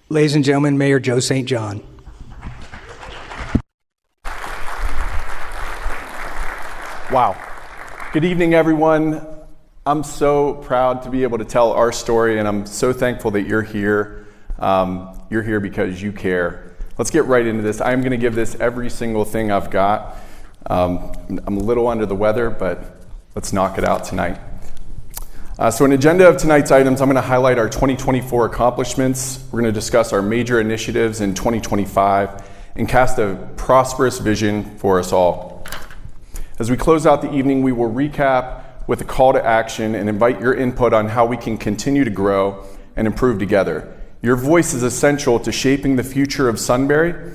Ladies and gentlemen, Mayor Joe St. John. Wow. Good evening, everyone. I'm so proud to be able to tell our story, and I'm so thankful that you're here. You're here because you care. Let's get right into this. I'm going to give this every single thing I've got. I'm a little under the weather, but let's knock it out tonight. So an agenda of tonight's items, I'm going to highlight our 2024 accomplishments. We're going to discuss our major initiatives in 2025 and cast a prosperous vision for us all. As we close out the evening, we will recap with a call to action and invite your input on how we can continue to grow and improve together. Your voice is essential to shaping the future of Sunbury,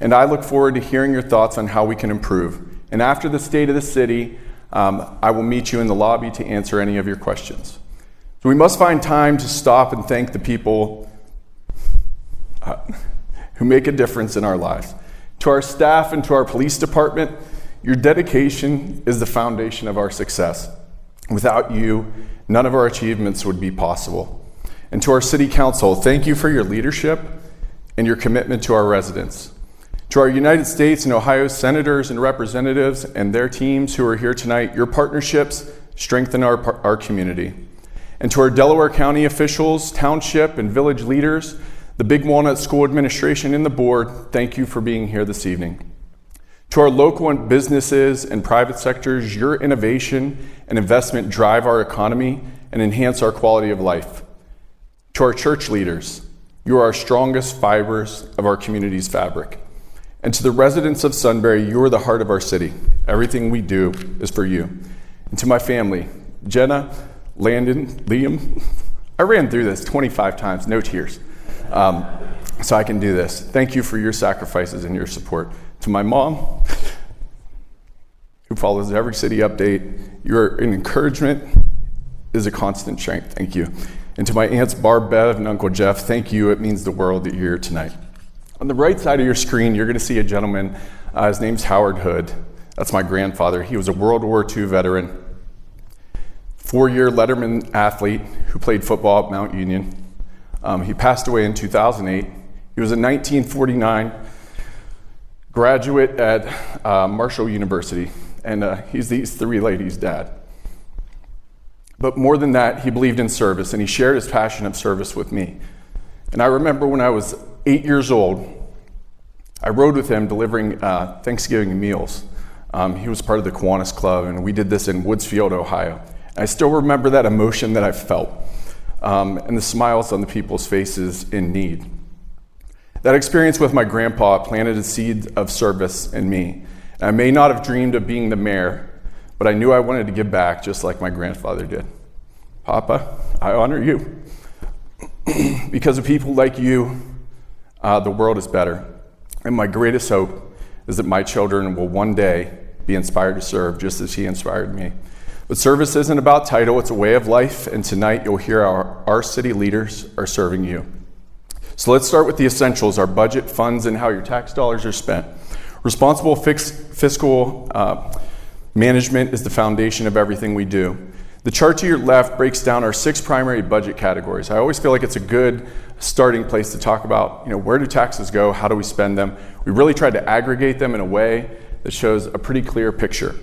and I look forward to hearing your thoughts on how we can improve. And after the state of the city, I will meet you in the lobby to answer any of your questions. So we must find time to stop and thank the people who make a difference in our lives. To our staff and to our police department, your dedication is the foundation of our success. Without you, none of our achievements would be possible. And to our city council, thank you for your leadership and your commitment to our residents. To our United States and Ohio senators and representatives and their teams who are here tonight, your partnerships strengthen our community. And to our Delaware County officials, township and village leaders, the Big Walnut School administration and the board, thank you for being here this evening. To our local businesses and private sectors, your innovation and investment drive our economy and enhance our quality of life. To our church leaders, you are our strongest fibers of our community's fabric. And to the residents of Sunbury, you are the heart of our city. Everything we do is for you. And to my family, Jenna, Landon, Liam, I ran through this 25 times, no tears, so I can do this. Thank you for your sacrifices and your support. To my mom, who follows every city update, your encouragement is a constant strength. Thank you. And to my aunts Barb, Bev, and Uncle Jeff, thank you. It means the world that you're here tonight. On the right side of your screen, you're going to see a gentleman. His name's Howard Hood. That's my grandfather. He was a World War II veteran, 4-year Letterman athlete who played football at Mount Union. He passed away in 2008. He was a 1949 graduate at Marshall University, and he's these three ladies' dad. But more than that, he believed in service, and he shared his passion of service with me. And I remember when I was 8 years old, I rode with him delivering Thanksgiving meals. He was part of the Kiwanis Club, and we did this in Woodsfield, Ohio. And I still remember that emotion that I felt, and the smiles on the people's faces in need. That experience with my grandpa planted a seed of service in me. And I may not have dreamed of being the mayor, but I knew I wanted to give back just like my grandfather did. Papa, I honor you. Because of people like you, the world is better. And my greatest hope is that my children will one day be inspired to serve just as he inspired me. But service isn't about title, it's a way of life, and tonight you'll hear our city leaders are serving you. So let's start with the essentials, our budget, funds, and how your tax dollars are spent. Responsible fiscal management is the foundation of everything we do. The chart to your left breaks down our 6 primary budget categories. I always feel like it's a good starting place to talk about, where do taxes go, how do we spend them? We really tried to aggregate them in a way that shows a pretty clear picture.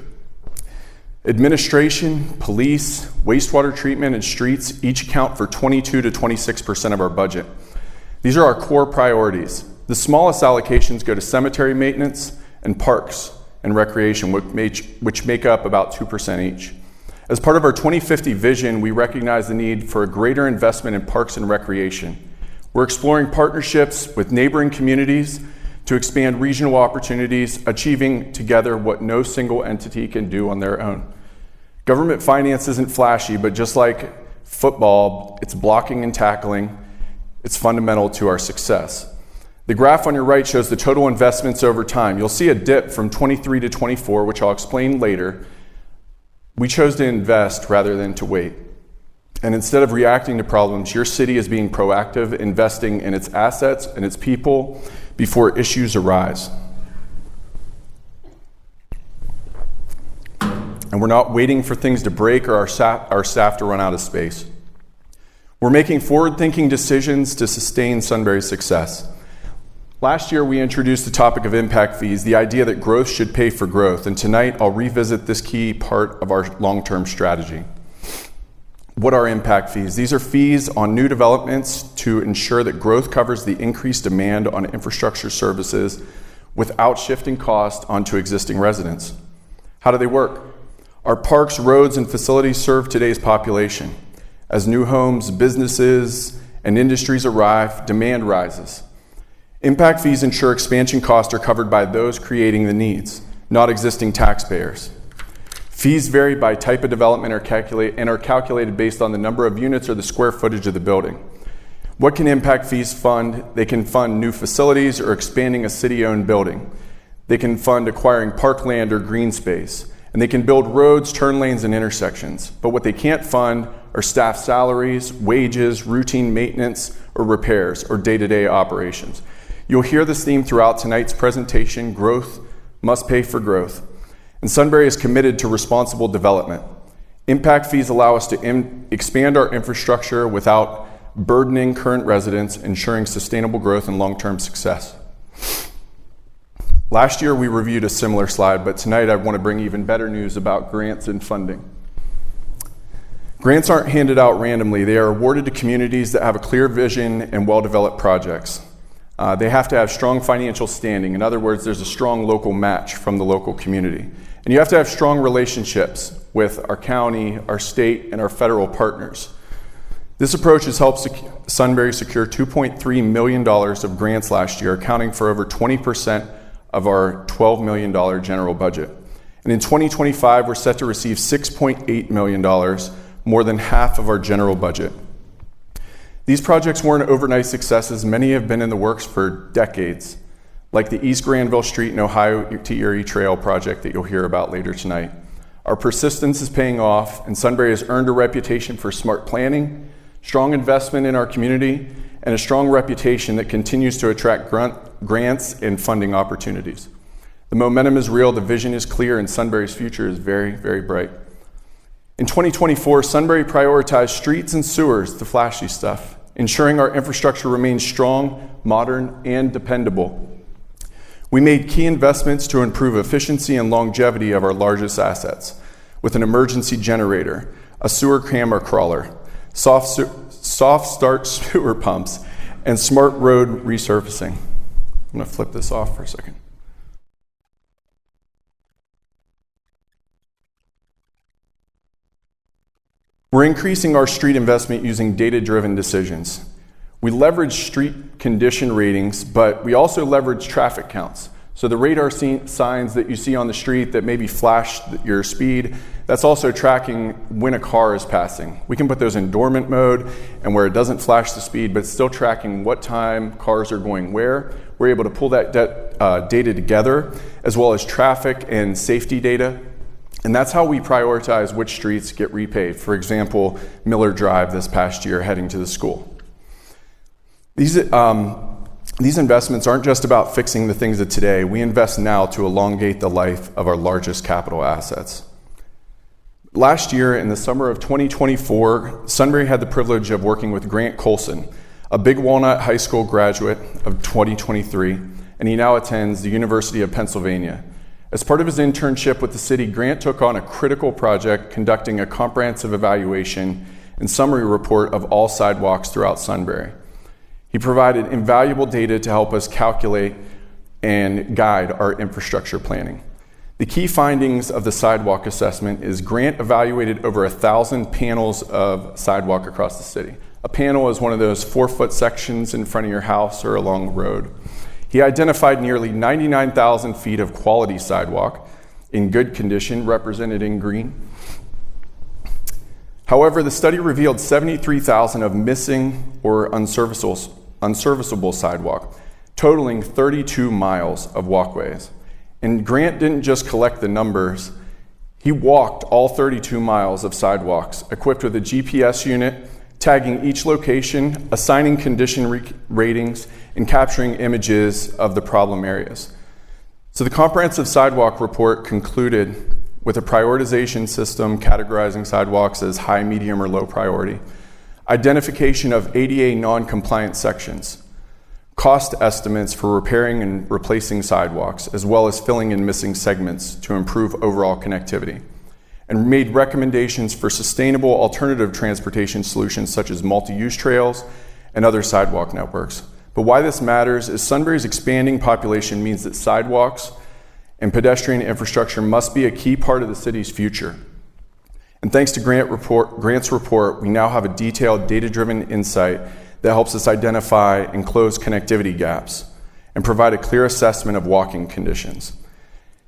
Administration, police, wastewater treatment, and streets each account for 22 to 26% of our budget. These are our core priorities. The smallest allocations go to cemetery maintenance and parks and recreation, which make up about 2% each. As part of our 2050 vision, we recognize the need for a greater investment in parks and recreation. We're exploring partnerships with neighboring communities to expand regional opportunities, achieving together what no single entity can do on their own. Government finance isn't flashy, but just like football, it's blocking and tackling. It's fundamental to our success. The graph on your right shows the total investments over time. You'll see a dip from 23 to 24, which I'll explain later. We chose to invest rather than to wait. And instead of reacting to problems, your city is being proactive, investing in its assets and its people before issues arise. And we're not waiting for things to break or our staff to run out of space. We're making forward-thinking decisions to sustain Sunbury's success. Last year, we introduced the topic of impact fees, the idea that growth should pay for growth, and tonight I'll revisit this key part of our long-term strategy. What are impact fees? These are fees on new developments to ensure that growth covers the increased demand on infrastructure services without shifting cost onto existing residents. How do they work? Our parks, roads, and facilities serve today's population. As new homes, businesses, and industries arrive, demand rises. Impact fees ensure expansion costs are covered by those creating the needs, not existing taxpayers. Fees vary by type of development and are calculated based on the number of units or the square footage of the building. What can impact fees fund? They can fund new facilities or expanding a city-owned building. They can fund acquiring parkland or green space. And they can build roads, turn lanes, and intersections. But what they can't fund are staff salaries, wages, routine maintenance, or repairs, or day-to-day operations. You'll hear this theme throughout tonight's presentation: growth must pay for growth. And Sunbury is committed to responsible development. Impact fees allow us to expand our infrastructure without burdening current residents, ensuring sustainable growth and long-term success. Last year, we reviewed a similar slide, but tonight I want to bring even better news about grants and funding. Grants aren't handed out randomly. They are awarded to communities that have a clear vision and well-developed projects. They have to have strong financial standing. In other words, there's a strong local match from the local community. And you have to have strong relationships with our county, our state, and our federal partners. This approach has helped Sunbury secure $2.3 million of grants last year, accounting for over 20% of our $12 million general budget. And in 2025, we're set to receive $6.8 million, more than half of our general budget. These projects weren't overnight successes. Many have been in the works for decades, like the East Granville Street and Ohio to Erie Trail project that you'll hear about later tonight. Our persistence is paying off, and Sunbury has earned a reputation for smart planning, strong investment in our community, and a strong reputation that continues to attract grants and funding opportunities. The momentum is real, the vision is clear, and Sunbury's future is very, very bright. In 2024, Sunbury prioritized streets and sewers, the flashy stuff, ensuring our infrastructure remains strong, modern, and dependable. We made key investments to improve efficiency and longevity of our largest assets, with an emergency generator, a sewer camera crawler, soft start sewer pumps, and smart road resurfacing. I'm going to flip this off for a second. We're increasing our street investment using data-driven decisions. We leverage street condition ratings, but we also leverage traffic counts. So the radar signs that you see on the street that maybe flash your speed, that's also tracking when a car is passing. We can put those in dormant mode and where it doesn't flash the speed, but it's still tracking what time cars are going where. We're able to pull that data together, as well as traffic and safety data. And that's how we prioritize which streets get repaid. For example, Miller Drive this past year heading to the school. These investments aren't just about fixing the things of today. We invest now to elongate the life of our largest capital assets. Last year, in the summer of 2024, Sunbury had the privilege of working with Grant Colson, a Big Walnut High School graduate of 2023, and he now attends the University of Pennsylvania. As part of his internship with the city, Grant took on a critical project conducting a comprehensive evaluation and summary report of all sidewalks throughout Sunbury. He provided invaluable data to help us calculate and guide our infrastructure planning. The key findings of the sidewalk assessment is Grant evaluated over 1,000 panels of sidewalk across the city. A panel is one of those 4-foot sections in front of your house or along the road. He identified nearly 99,000 feet of quality sidewalk in good condition, represented in green. However, the study revealed 73,000 of missing or unserviceable sidewalk, totaling 32 miles of walkways. And Grant didn't just collect the numbers, he walked all 32 miles of sidewalks, equipped with a GPS unit, tagging each location, assigning condition ratings, and capturing images of the problem areas. So the comprehensive sidewalk report concluded with a prioritization system categorizing sidewalks as high, medium, or low priority, identification of ADA non-compliant sections, cost estimates for repairing and replacing sidewalks, as well as filling in missing segments to improve overall connectivity, and made recommendations for sustainable alternative transportation solutions such as multi-use trails and other sidewalk networks. But why this matters is Sunbury's expanding population means that sidewalks and pedestrian infrastructure must be a key part of the city's future. And thanks to Grant's report, we now have a detailed data-driven insight that helps us identify and close connectivity gaps and provide a clear assessment of walking conditions.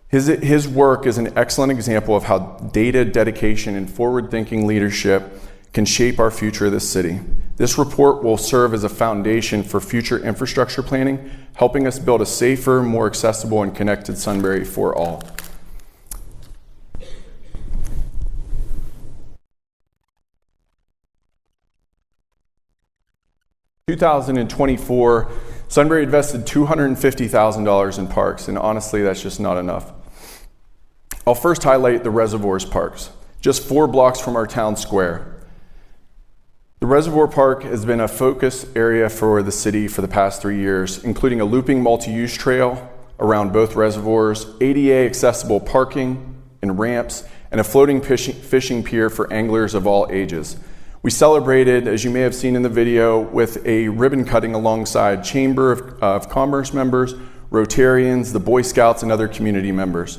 His work is an excellent example of how data, dedication, and forward-thinking leadership can shape our future of this city. This report will serve as a foundation for future infrastructure planning, helping us build a safer, more accessible, and connected Sunbury for all. In 2024, Sunbury invested $250,000 in parks, and honestly, that's just not enough. I'll first highlight the Reservoirs Parks, just 4 blocks from our town square. The Reservoir Park has been a focus area for the city for the past 3 years, including a looping multi-use trail around both reservoirs, ADA accessible parking and ramps, and a floating fishing pier for anglers of all ages. We celebrated, as you may have seen in the video, with a ribbon cutting alongside Chamber of Commerce members, Rotarians, the Boy Scouts, and other community members.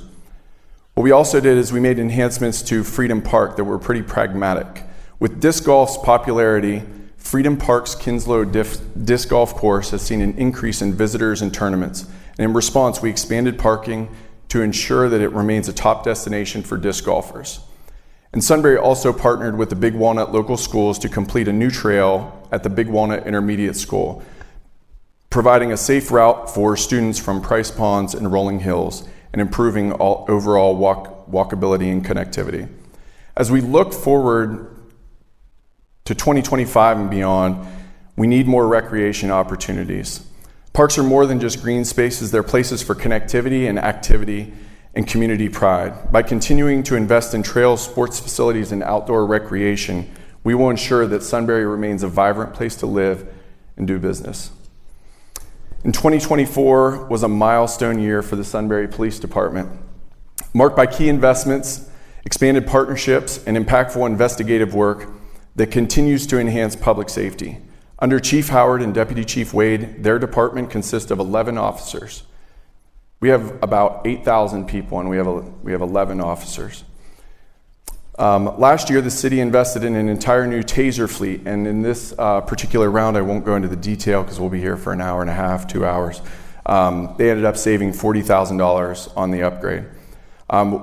What we also did is we made enhancements to Freedom Park that were pretty pragmatic. With disc golf's popularity, Freedom Park's Kinslow Disc Golf Course has seen an increase in visitors and tournaments. And in response, we expanded parking to ensure that it remains a top destination for disc golfers. And Sunbury also partnered with the Big Walnut local schools to complete a new trail at the Big Walnut Intermediate School, providing a safe route for students from Price Ponds and Rolling Hills and improving overall walkability and connectivity. As we look forward to 2025 and beyond, we need more recreation opportunities. Parks are more than just green spaces, they're places for connectivity and activity and community pride. By continuing to invest in trails, sports facilities, and outdoor recreation, we will ensure that Sunbury remains a vibrant place to live and do business. In 2024 was a milestone year for the Sunbury Police Department, marked by key investments, expanded partnerships, and impactful investigative work that continues to enhance public safety. Under Chief Howard and Deputy Chief Wade, their department consists of 11 officers. We have about 8,000 people, and we have 11 officers. Last year, the city invested in an entire new TASER fleet, and in this particular round, I won't go into the detail because we'll be here for an hour and a half, 2 hours. They ended up saving $40,000 on the upgrade.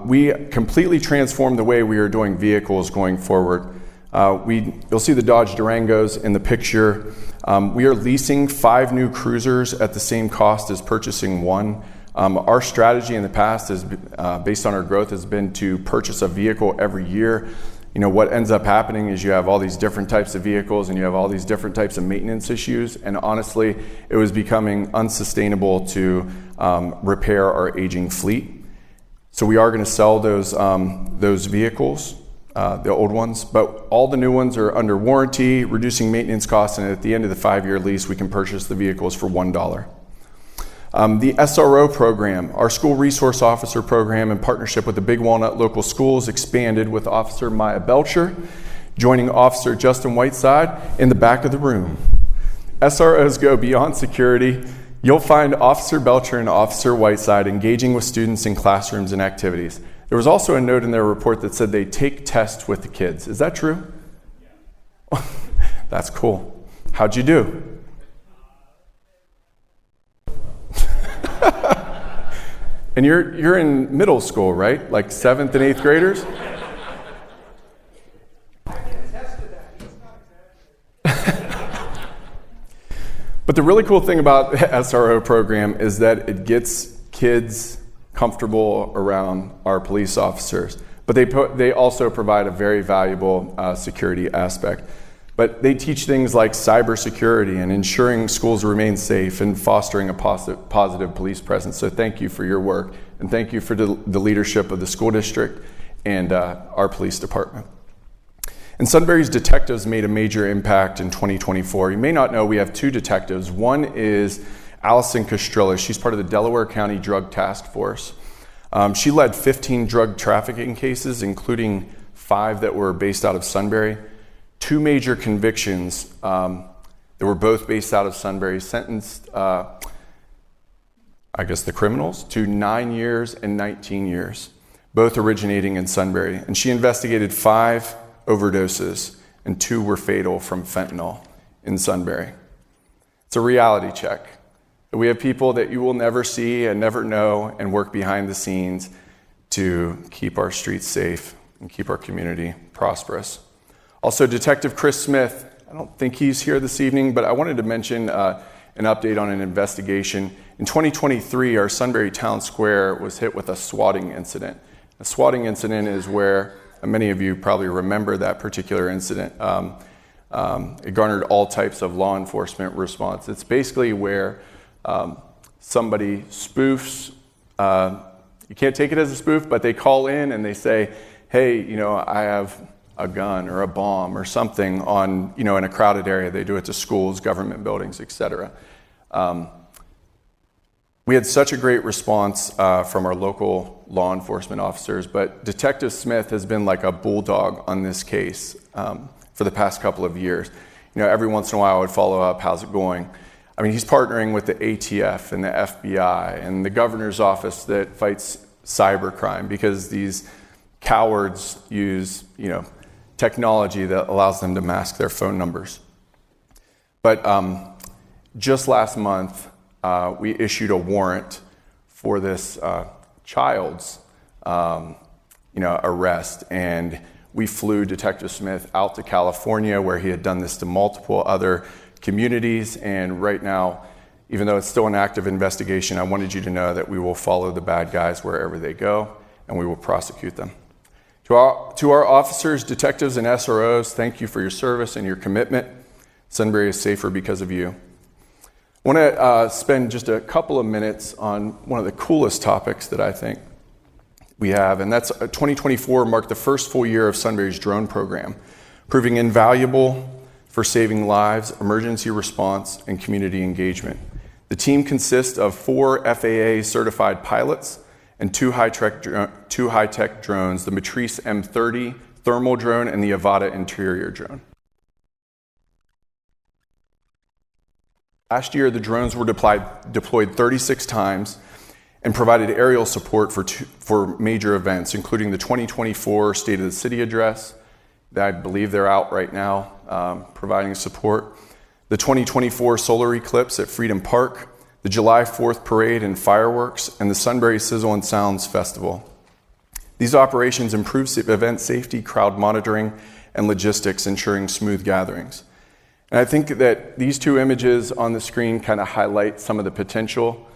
We completely transformed the way we are doing vehicles going forward. You'll see the Dodge Durangos in the picture. We are leasing 5 new cruisers at the same cost as purchasing one. Our strategy in the past is based on our growth has been to purchase a vehicle every year. You know, what ends up happening is you have all these different types of vehicles and you have all these different types of maintenance issues. And honestly, it was becoming unsustainable to repair our aging fleet. So we are going to sell those vehicles, the old ones, but all the new ones are under warranty, reducing maintenance costs, and at the end of the 5-year lease, we can purchase the vehicles for $1. The SRO program, our school resource officer program in partnership with the Big Walnut local schools, expanded with Officer Maya Belcher, joining Officer Justin Whiteside in the back of the room. SROs go beyond security. You'll find Officer Belcher and Officer Whiteside engaging with students in classrooms and activities. There was also a note in their report that said they take tests with the kids. Is that true? Yeah. That's cool. How'd you do? And you're in middle school, right? Like 7th and 8th graders? But the really cool thing about the SRO program is that it gets kids comfortable around our police officers. But they also provide a very valuable security aspect. But they teach things like cybersecurity and ensuring schools remain safe and fostering a positive police presence. So thank you for your work, and thank you for the leadership of the school district and our police department. And Sunbury's detectives made a major impact in 2024. You may not know we have two detectives. One is Allison Castrilla. She's part of the Delaware County Drug Task Force. She led 15 drug trafficking cases, including 5 that were based out of Sunbury. 2 major convictions that were both based out of Sunbury sentenced, the criminals to 9 years and 19 years, both originating in Sunbury. And she investigated 5 overdoses, and 2 were fatal from fentanyl in Sunbury. It's a reality check. We have people that you will never see and never know and work behind the scenes to keep our streets safe and keep our community prosperous. Also, Detective Chris Smith, I don't think he's here this evening, but I wanted to mention an update on an investigation. In 2023, our Sunbury Town Square was hit with a swatting incident. A swatting incident is where, many of you probably remember that particular incident. It garnered all types of law enforcement response. It's basically where somebody spoofs, you can't take it as a spoof, but they call in and they say, hey, I have a gun or a bomb or something on, in a crowded area. They do it to schools, government buildings, etc. We had such a great response from our local law enforcement officers, but Detective Smith has been like a bulldog on this case for the past couple of years. Every once in a while I would follow up, how's it going? He's partnering with the ATF and the FBI and the governor's office that fights cybercrime because these cowards use, technology that allows them to mask their phone numbers. But just last month, we issued a warrant for this child's, arrest, and we flew Detective Smith out to California, where he had done this to multiple other communities. And right now, even though it's still an active investigation, I wanted you to know that we will follow the bad guys wherever they go, and we will prosecute them. To our officers, detectives, and SROs, thank you for your service and your commitment. Sunbury is safer because of you. I want to spend just a couple of minutes on one of the coolest topics that I think we have, and that's 2024 marked the first full year of Sunbury's drone program, proving invaluable for saving lives, emergency response, and community engagement. The team consists of 4 FAA certified pilots and 2 high-tech drones, the Matrice M30 thermal drone and the Avata interior drone. Last year, the drones were deployed 36 times and provided aerial support for major events, including the 2024 State of the City address, that I believe they're out right now, providing support, the 2024 solar eclipse at Freedom Park, the July 4th parade and fireworks, and the Sunbury Sizzle and Sounds Festival. These operations improve event safety, crowd monitoring, and logistics, ensuring smooth gatherings. And I think that these 2 images on the screen kind of highlight some of the potential.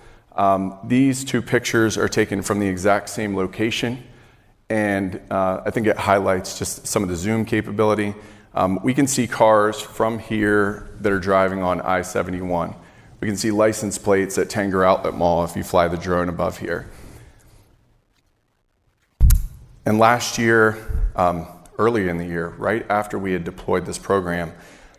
These 2 pictures are taken from the exact same location, and I think it highlights just some of the zoom capability. We can see cars from here that are driving on I-71. We can see license plates at Tanger Outlet Mall if you fly the drone above here. And last year, early in the year, right after we had deployed this program,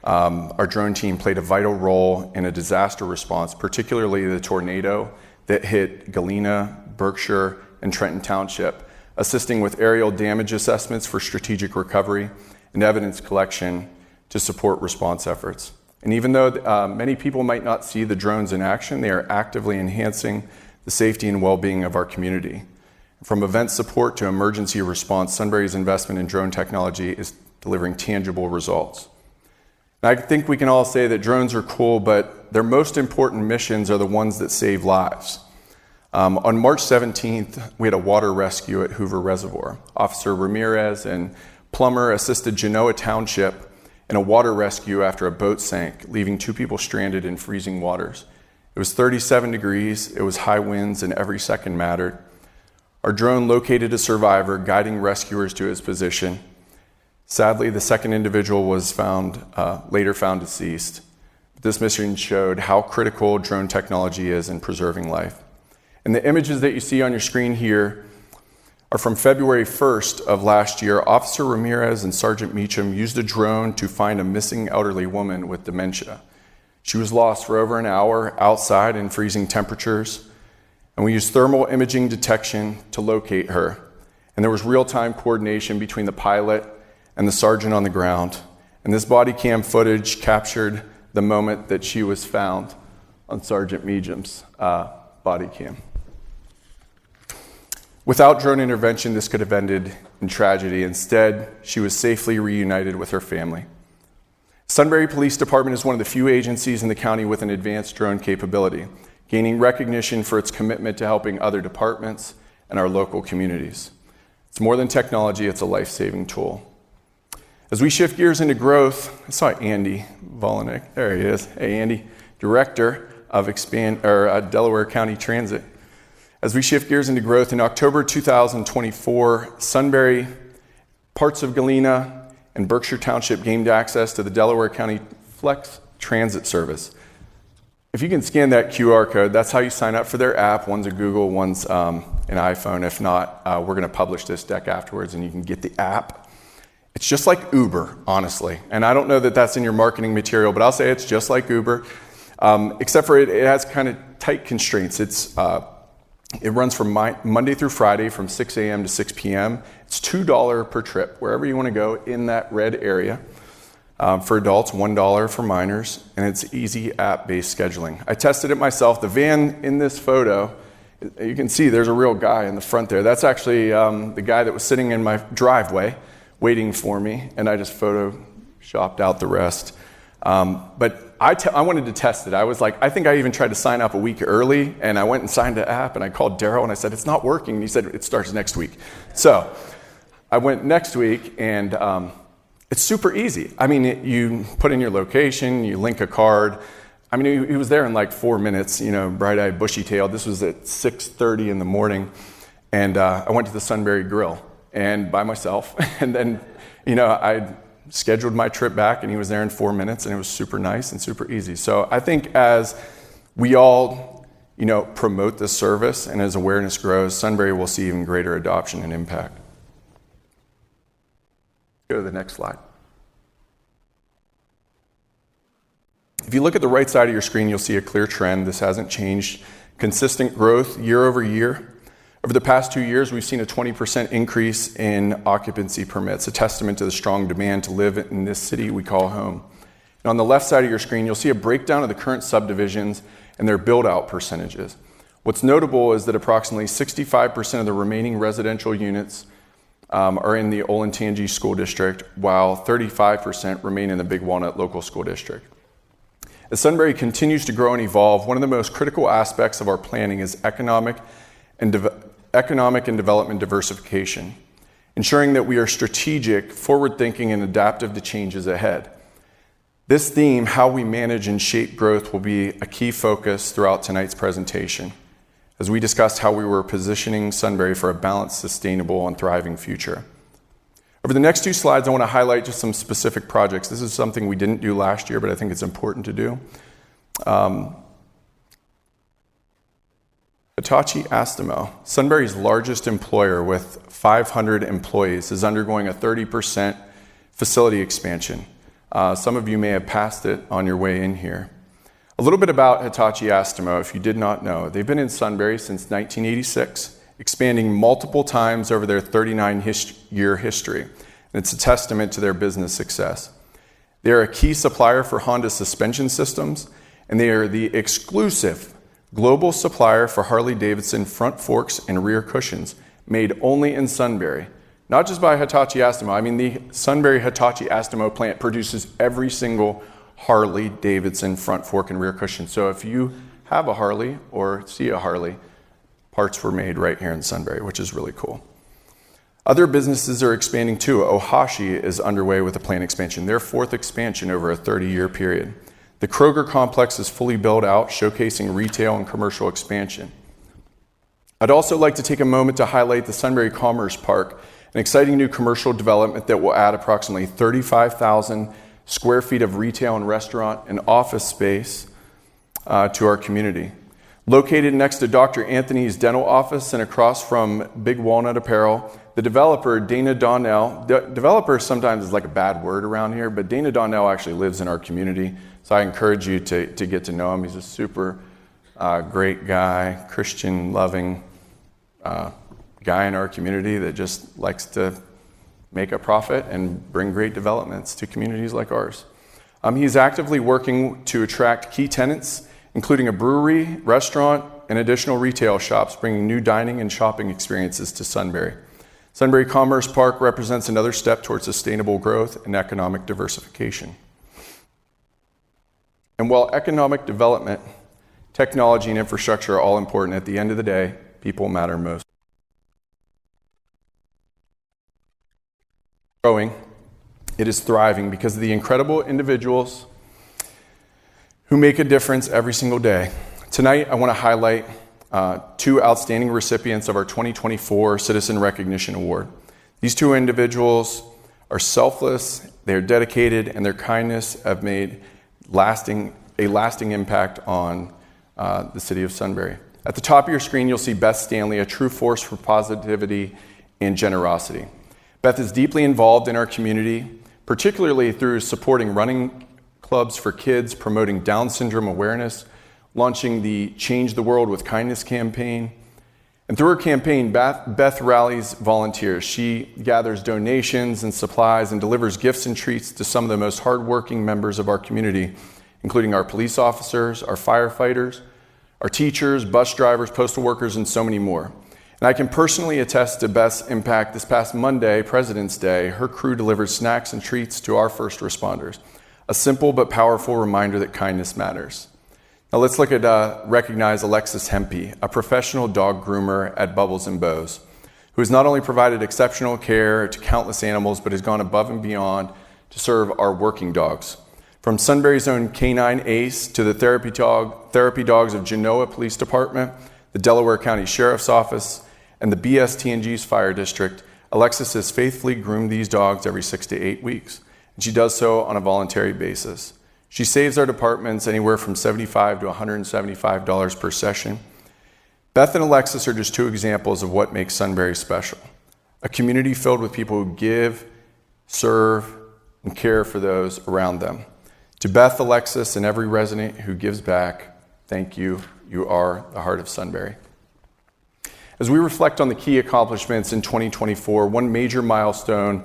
our drone team played a vital role in a disaster response, particularly the tornado that hit Galena, Berkshire, and Trenton Township, assisting with aerial damage assessments for strategic recovery and evidence collection to support response efforts. And even though many people might not see the drones in action, they are actively enhancing the safety and well-being of our community. From event support to emergency response, Sunbury's investment in drone technology is delivering tangible results. And I think we can all say that drones are cool, but their most important missions are the ones that save lives. On March 17th, we had a water rescue at Hoover Reservoir. Officer Ramirez and Plummer assisted Genoa Township in a water rescue after a boat sank, leaving 2 people stranded in freezing waters. It was 37 degrees, it was high winds, and every second mattered. Our drone located a survivor, guiding rescuers to his position. Sadly, the second individual was later found deceased. This mission showed how critical drone technology is in preserving life. And the images that you see on your screen here are from February 1st of last year. Officer Ramirez and Sergeant Meacham used a drone to find a missing elderly woman with dementia. She was lost for over an hour outside in freezing temperatures, and we used thermal imaging detection to locate her. And there was real-time coordination between the pilot and the sergeant on the ground. And this body cam footage captured the moment that she was found on Sergeant Meacham's body cam. Without drone intervention, this could have ended in tragedy. Instead, she was safely reunited with her family. Sunbury Police Department is one of the few agencies in the county with an advanced drone capability, gaining recognition for its commitment to helping other departments and our local communities. It's more than technology, it's a life-saving tool. As we shift gears into growth, I saw Andy Volanek, there he is. Hey Andy, Director of Delaware County Transit. As we shift gears into growth, in October 2024, Sunbury, parts of Galena, and Berkshire Township gained access to the Delaware County Flex Transit Service. If you can scan that QR code, that's how you sign up for their app. One's a Google, one's an iPhone. If not, we're going to publish this deck afterwards and you can get the app. It's just like Uber, honestly. And I don't know that that's in your marketing material, but I'll say it's just like Uber, except for it has kind of tight constraints. It runs from Monday through Friday from 6 a.m. to 6 p.m. It's $2 per trip, wherever you want to go in that red area. For adults, $1 for minors, and it's easy app-based scheduling. I tested it myself. The van in this photo, you can see there's a real guy in the front there. That's actually the guy that was sitting in my driveway waiting for me, and I just photoshopped out the rest. But I wanted to test it. I was like, I think I even tried to sign up a week early, and I went and signed the app, and I called Daryl, and I said, it's not working. And he said, it starts next week. So I went next week, and it's super easy. I mean, you put in your location, you link a card. I mean, he was there in like 4 minutes, bright-eyed, bushy-tailed. This was at 6:30 in the morning, and I went to the Sunbury Grill, and by myself, and then, I scheduled my trip back, and he was there in 4 minutes, and it was super nice and super easy. So I think as we all, promote this service and as awareness grows, Sunbury will see even greater adoption and impact. Go to the next slide. If you look at the right side of your screen, you'll see a clear trend. This hasn't changed. Consistent growth year over year. Over the past 2 years, we've seen a 20% increase in occupancy permits, a testament to the strong demand to live in this city we call home. And on the left side of your screen, you'll see a breakdown of the current subdivisions and their build-out percentages. What's notable is that approximately 65% of the remaining residential units are in the Olentangy School District, while 35% remain in the Big Walnut Local School District. As Sunbury continues to grow and evolve, one of the most critical aspects of our planning is economic and development diversification, ensuring that we are strategic, forward-thinking, and adaptive to changes ahead. This theme, how we manage and shape growth, will be a key focus throughout tonight's presentation, as we discussed how we were positioning Sunbury for a balanced, sustainable, and thriving future. Over the next 2 slides, I want to highlight just some specific projects. This is something we didn't do last year, but I think it's important to do. Hitachi Astemo, Sunbury's largest employer with 500 employees, is undergoing a 30% facility expansion. Some of you may have passed it on your way in here. A little bit about Hitachi Astemo, if you did not know. They've been in Sunbury since 1986, expanding multiple times over their 39-year history. And it's a testament to their business success. They are a key supplier for Honda suspension systems, and they are the exclusive global supplier for Harley-Davidson front forks and rear cushions, made only in Sunbury. Not just by Hitachi Astemo. I mean, the Sunbury Hitachi Astemo plant produces every single Harley-Davidson front fork and rear cushion. So if you have a Harley or see a Harley, parts were made right here in Sunbury, which is really cool. Other businesses are expanding too. Ohashi is underway with a plant expansion, their 4th expansion over a 30-year period. The Kroger complex is fully built out, showcasing retail and commercial expansion. I'd also like to take a moment to highlight the Sunbury Commerce Park, an exciting new commercial development that will add approximately 35,000 square feet of retail and restaurant and office space to our community. Located next to Dr. Anthony's dental office and across from Big Walnut Apparel, the developer, Dana Donnell, developer sometimes is like a bad word around here, but Dana Donnell actually lives in our community. So I encourage you to get to know him. He's a super great guy, Christian loving guy in our community that just likes to make a profit and bring great developments to communities like ours. He's actively working to attract key tenants, including a brewery, restaurant, and additional retail shops, bringing new dining and shopping experiences to Sunbury. Sunbury Commerce Park represents another step towards sustainable growth and economic diversification. And while economic development, technology, and infrastructure are all important, at the end of the day, people matter most. Growing, it is thriving because of the incredible individuals who make a difference every single day. Tonight, I want to highlight two outstanding recipients of our 2024 Citizen Recognition Award. These two individuals are selfless, they are dedicated, and their kindness have made a lasting impact on the city of Sunbury. At the top of your screen, you'll see Beth Stanley, a true force for positivity and generosity. Beth is deeply involved in our community, particularly through supporting running clubs for kids, promoting Down syndrome awareness, launching the Change the World with Kindness campaign. And through her campaign, Beth rallies volunteers. She gathers donations and supplies and delivers gifts and treats to some of the most hardworking members of our community, including our police officers, our firefighters, our teachers, bus drivers, postal workers, and so many more. And I can personally attest to Beth's impact. This past Monday, President's Day, her crew delivered snacks and treats to our first responders. A simple but powerful reminder that kindness matters. Now let's recognize Alexis Hempy, a professional dog groomer at Bubbles and Bows, who has not only provided exceptional care to countless animals, but has gone above and beyond to serve our working dogs. From Sunbury's own Canine Ace to the therapy dogs of Genoa Police Department, the Delaware County Sheriff's Office, and the BSTNG's Fire District, Alexis has faithfully groomed these dogs every 6 to 8 weeks, and she does so on a voluntary basis. She saves our departments anywhere from $75 to $175 per session. Beth and Alexis are just two examples of what makes Sunbury special. A community filled with people who give, serve, and care for those around them. To Beth, Alexis, and every resident who gives back, thank you. You are the heart of Sunbury. As we reflect on the key accomplishments in 2024, one major milestone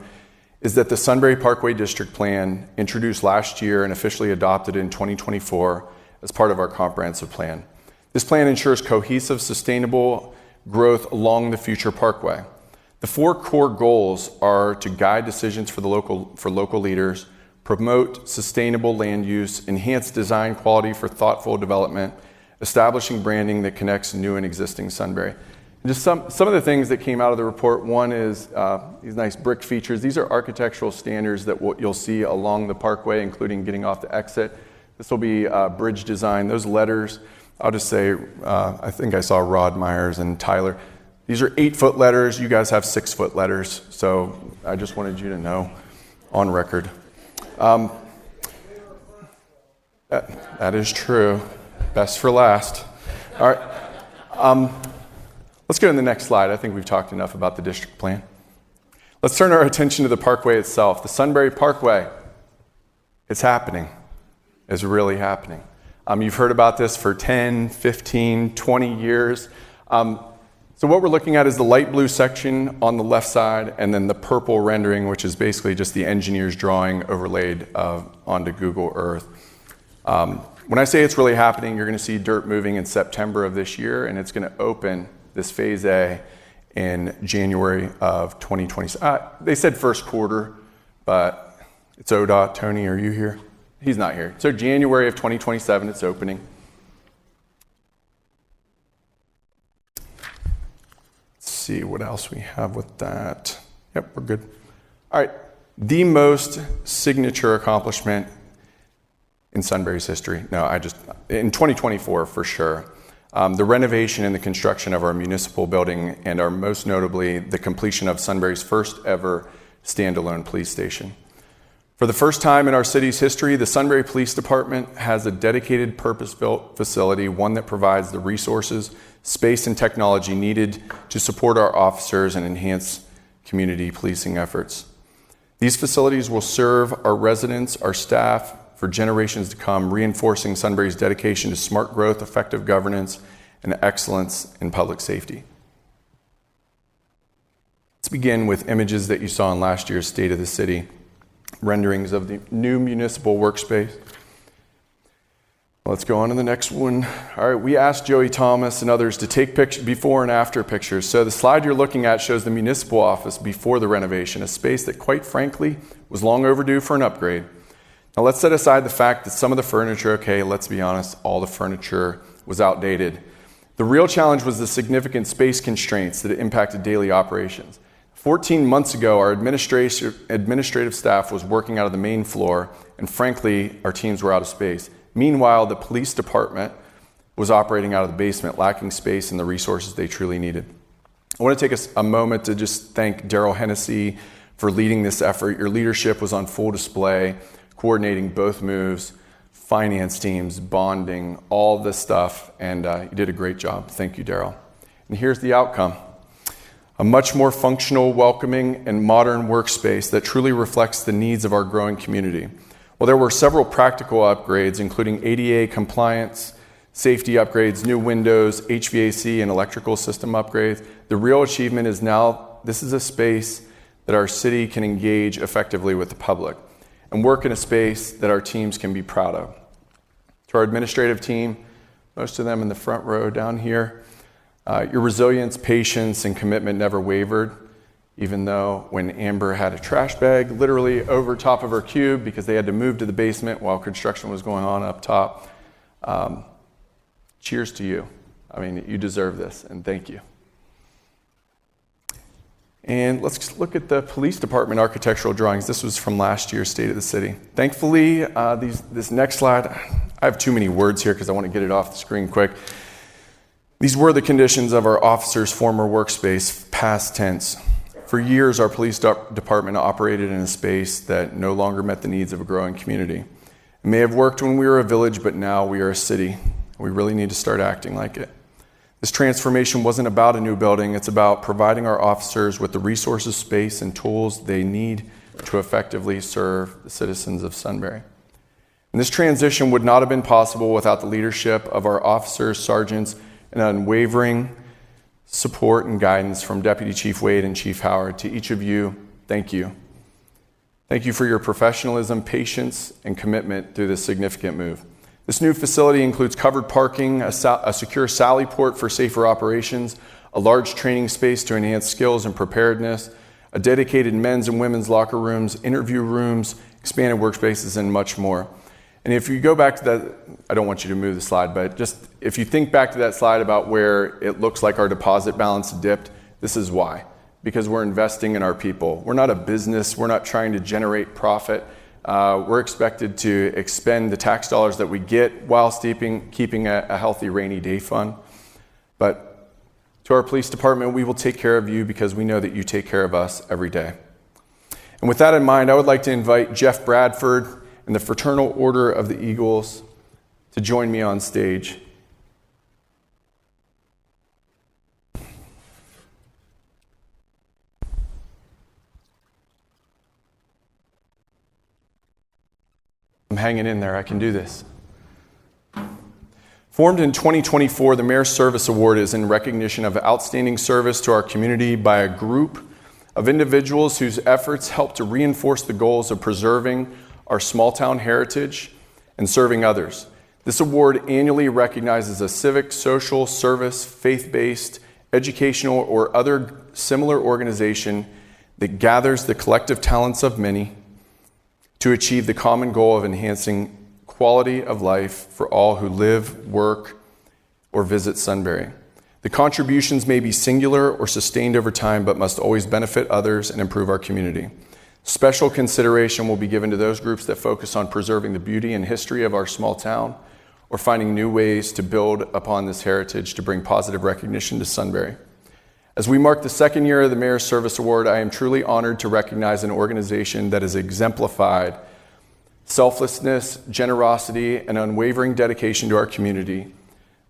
is that the Sunbury Parkway District Plan, introduced last year and officially adopted in 2024 as part of our comprehensive plan. This plan ensures cohesive, sustainable growth along the future parkway. The 4 core goals are to guide decisions for local leaders, promote sustainable land use, enhance design quality for thoughtful development, establishing branding that connects new and existing Sunbury. And just some of the things that came out of the report. One is these nice brick features. These are architectural standards that you'll see along the parkway, including getting off the exit. This will be bridge design. Those letters, I'll just say, I think I saw Rod Myers and Tyler. These are 8-foot letters. You guys have 6-foot letters. So I just wanted you to know on record. That is true. Best for last. All right. Let's go to the next slide. I think we've talked enough about the district plan. Let's turn our attention to the parkway itself. The Sunbury Parkway, it's happening. It's really happening. You've heard about this for 10, 15, 20 years. So what we're looking at is the light blue section on the left side, and then the purple rendering, which is basically just the engineer's drawing overlaid onto Google Earth. When I say it's really happening, you're going to see dirt moving in September of this year, and it's going to open this Phase A in January of 2020. They said first quarter, but it's ODOT. Tony, are you here? He's not here. So January of 2027, it's opening. Let's see what else we have with that. Yep, we're good. All right, the most signature accomplishment in Sunbury's history. In 2024 for sure. The renovation and the construction of our municipal building, and our most notably the completion of Sunbury's first ever standalone police station. For the first time in our city's history, the Sunbury Police Department has a dedicated purpose-built facility, one that provides the resources, space, and technology needed to support our officers and enhance community policing efforts. These facilities will serve our residents, our staff, for generations to come, reinforcing Sunbury's dedication to smart growth, effective governance, and excellence in public safety. Let's begin with images that you saw in last year's State of the City, renderings of the new municipal workspace. Let's go on to the next one. All right, we asked Joey Thomas and others to take before and after pictures. So the slide you're looking at shows the municipal office before the renovation, a space that quite frankly was long overdue for an upgrade. Now let's set aside the fact that some of the furniture, okay, let's be honest, all the furniture was outdated. The real challenge was the significant space constraints that impacted daily operations. 14 months ago, our administrative staff was working out of the main floor, and frankly, our teams were out of space. Meanwhile, the police department was operating out of the basement, lacking space and the resources they truly needed. I want to take a moment to just thank Daryl Hennessy for leading this effort. Your leadership was on full display, coordinating both moves, finance teams, bonding, all this stuff, and you did a great job. Thank you, Daryl. And here's the outcome. A much more functional, welcoming, and modern workspace that truly reflects the needs of our growing community. Well, there were several practical upgrades, including ADA compliance, safety upgrades, new windows, HVAC, and electrical system upgrades. The real achievement is now this is a space that our city can engage effectively with the public and work in a space that our teams can be proud of. To our administrative team, most of them in the front row down here, your resilience, patience, and commitment never wavered, even though when Amber had a trash bag literally over top of her cube because they had to move to the basement while construction was going on up top. Cheers to you. I mean, you deserve this, and thank you. And let's look at the police department architectural drawings. This was from last year's State of the City. Thankfully, this next slide, I have too many words here because I want to get it off the screen quick. These were the conditions of our officers' former workspace, past tense. For years, our police department operated in a space that no longer met the needs of a growing community. It may have worked when we were a village, but now we are a city. We really need to start acting like it. This transformation wasn't about a new building. It's about providing our officers with the resources, space, and tools they need to effectively serve the citizens of Sunbury. And this transition would not have been possible without the leadership of our officers, sergeants, and unwavering support and guidance from Deputy Chief Wade and Chief Howard. To each of you, thank you. Thank you for your professionalism, patience, and commitment through this significant move. This new facility includes covered parking, a secure sally port for safer operations, a large training space to enhance skills and preparedness, a dedicated men's and women's locker rooms, interview rooms, expanded workspaces, and much more. And if you go back to that, I don't want you to move the slide, but just if you think back to that slide about where it looks like our deposit balance dipped, this is why. Because we're investing in our people. We're not a business. We're not trying to generate profit. We're expected to expend the tax dollars that we get while keeping a healthy rainy day fund. But to our police department, we will take care of you because we know that you take care of us every day. And with that in mind, I would like to invite Jeff Bradford and the Fraternal Order of the Eagles to join me on stage. I'm hanging in there. I can do this. Formed in 2024, the Mayor's Service Award is in recognition of outstanding service to our community by a group of individuals whose efforts help to reinforce the goals of preserving our small-town heritage and serving others. This award annually recognizes a civic, social, service, faith-based, educational, or other similar organization that gathers the collective talents of many to achieve the common goal of enhancing quality of life for all who live, work, or visit Sunbury. The contributions may be singular or sustained over time, but must always benefit others and improve our community. Special consideration will be given to those groups that focus on preserving the beauty and history of our small town or finding new ways to build upon this heritage to bring positive recognition to Sunbury. As we mark the second year of the Mayor's Service Award, I am truly honored to recognize an organization that has exemplified selflessness, generosity, and unwavering dedication to our community,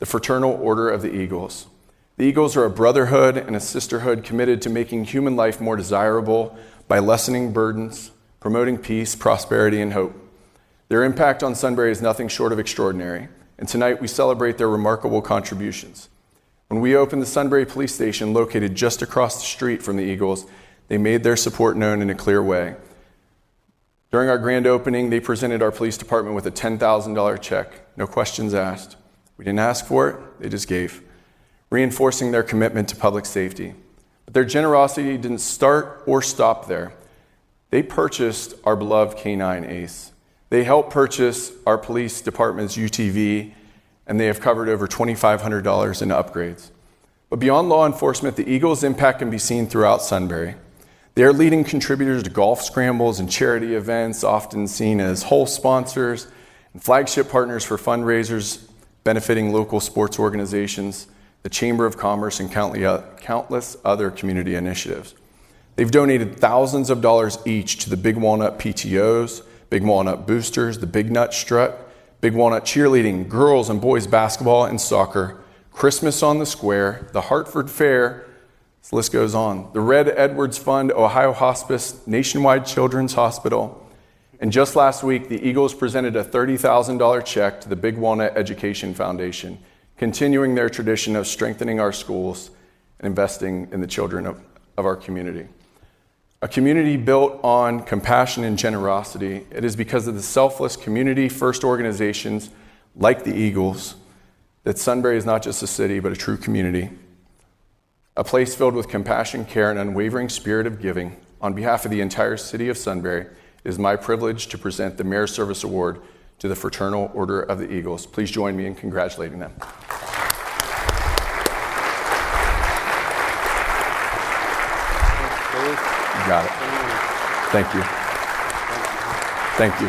the Fraternal Order of the Eagles. The Eagles are a brotherhood and a sisterhood committed to making human life more desirable by lessening burdens, promoting peace, prosperity, and hope. Their impact on Sunbury is nothing short of extraordinary, and tonight we celebrate their remarkable contributions. When we opened the Sunbury Police Station, located just across the street from the Eagles, they made their support known in a clear way. During our grand opening, they presented our police department with a $10,000 check, no questions asked. We didn't ask for it, they just gave, reinforcing their commitment to public safety. But their generosity didn't start or stop there. They purchased our beloved K9 Ace. They helped purchase our police department's UTV, and they have covered over $2,500 in upgrades. But beyond law enforcement, the Eagles' impact can be seen throughout Sunbury. They are leading contributors to golf scrambles and charity events, often seen as whole sponsors and flagship partners for fundraisers benefiting local sports organizations, the Chamber of Commerce, and countless other community initiatives. They've donated thousands of dollars each to the Big Walnut PTOs, Big Walnut Boosters, the Big Nut Strut, Big Walnut Cheerleading, girls and boys basketball and soccer, Christmas on the Square, the Hartford Fair, this list goes on, the Red Edwards Fund, Ohio Hospice, Nationwide Children's Hospital, and just last week, the Eagles presented a $30,000 check to the Big Walnut Education Foundation, continuing their tradition of strengthening our schools and investing in the children of our community. A community built on compassion and generosity. It is because of the selfless community-first organizations like the Eagles that Sunbury is not just a city, but a true community. A place filled with compassion, care, and unwavering spirit of giving. On behalf of the entire city of Sunbury, it is my privilege to present the Mayor's Service Award to the Fraternal Order of the Eagles. Please join me in congratulating them. Got it. Thank you. Thank you.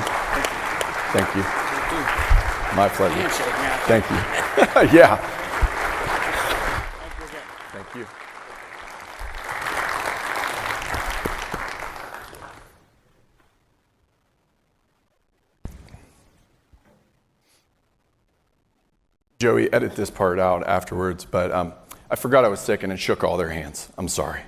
Thank you. My pleasure. Thank you. Yeah. Thank you. Joey, edit this part out afterwards, but I forgot I was sick and it shook all their hands. I'm sorry.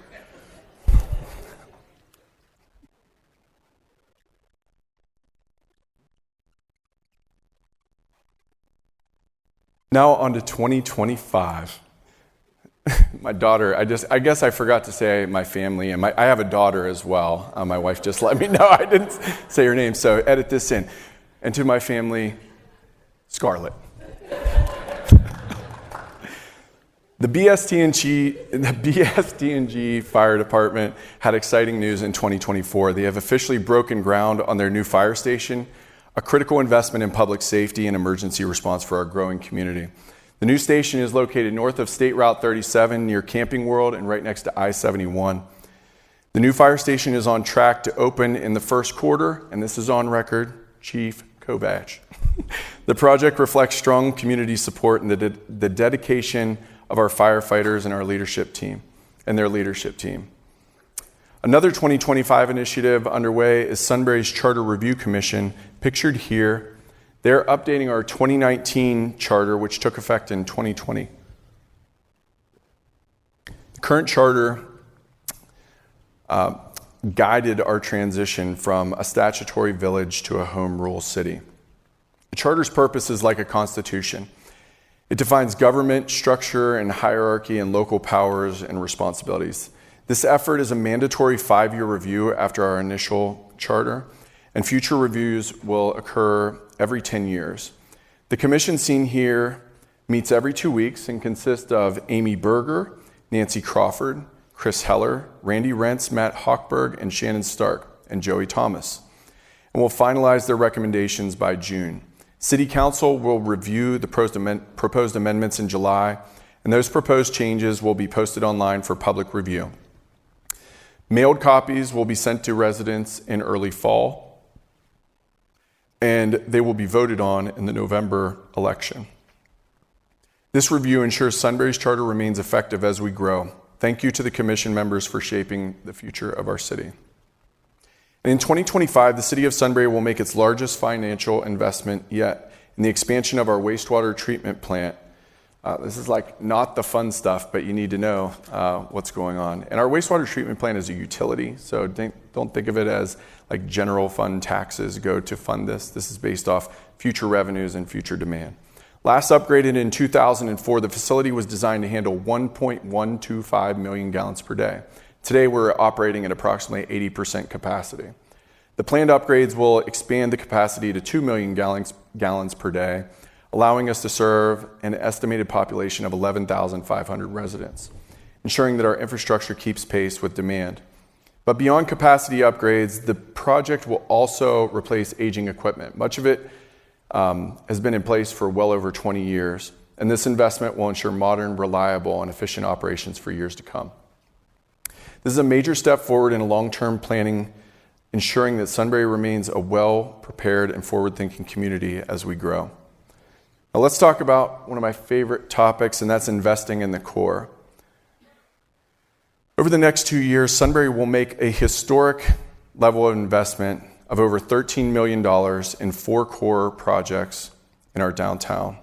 Now on to 2025. My daughter, I guess I forgot to say my family, and I have a daughter as well. My wife just let me know I didn't say her name, so edit this in. And to my family, Scarlett. The BST&G Fire Department had exciting news in 2024. They have officially broken ground on their new fire station, a critical investment in public safety and emergency response for our growing community. The new station is located north of State Route 37 near Camping World and right next to I-71. The new fire station is on track to open in the first quarter, and this is on record, Chief Kovach. The project reflects strong community support and the dedication of our firefighters and our leadership team and their leadership team. Another 2025 initiative underway is Sunbury's Charter Review Commission, pictured here. They're updating our 2019 charter, which took effect in 2020. The current charter guided our transition from a statutory village to a home rule city. The charter's purpose is like a constitution. It defines government, structure, and hierarchy and local powers and responsibilities. This effort is a mandatory 5-year review after our initial charter, and future reviews will occur every 10 years. The commission seen here meets every 2 weeks and consists of Amy Berger, Nancy Crawford, Chris Heller, Randy Rentz, Matt Hochberg, and Shannon Stark, and Joey Thomas, and will finalize their recommendations by June. City Council will review the proposed amendments in July, and those proposed changes will be posted online for public review. Mailed copies will be sent to residents in early fall, and they will be voted on in the November election. This review ensures Sunbury's charter remains effective as we grow. Thank you to the commission members for shaping the future of our city. And in 2025, the City of Sunbury will make its largest financial investment yet in the expansion of our wastewater treatment plant. This is like not the fun stuff, but you need to know what's going on. And our wastewater treatment plant is a utility, so don't think of it as like general fund taxes go to fund this. This is based off future revenues and future demand. Last upgraded in 2004, the facility was designed to handle 1.125 million gallons per day. Today, we're operating at approximately 80% capacity. The planned upgrades will expand the capacity to 2 million gallons per day, allowing us to serve an estimated population of 11,500 residents, ensuring that our infrastructure keeps pace with demand. But beyond capacity upgrades, the project will also replace aging equipment. Much of it has been in place for well over 20 years, and this investment will ensure modern, reliable, and efficient operations for years to come. This is a major step forward in long-term planning, ensuring that Sunbury remains a well-prepared and forward-thinking community as we grow. Now let's talk about one of my favorite topics, and that's investing in the core. Over the next 2 years, Sunbury will make a historic level of investment of over $13 million in 4 core projects in our downtown.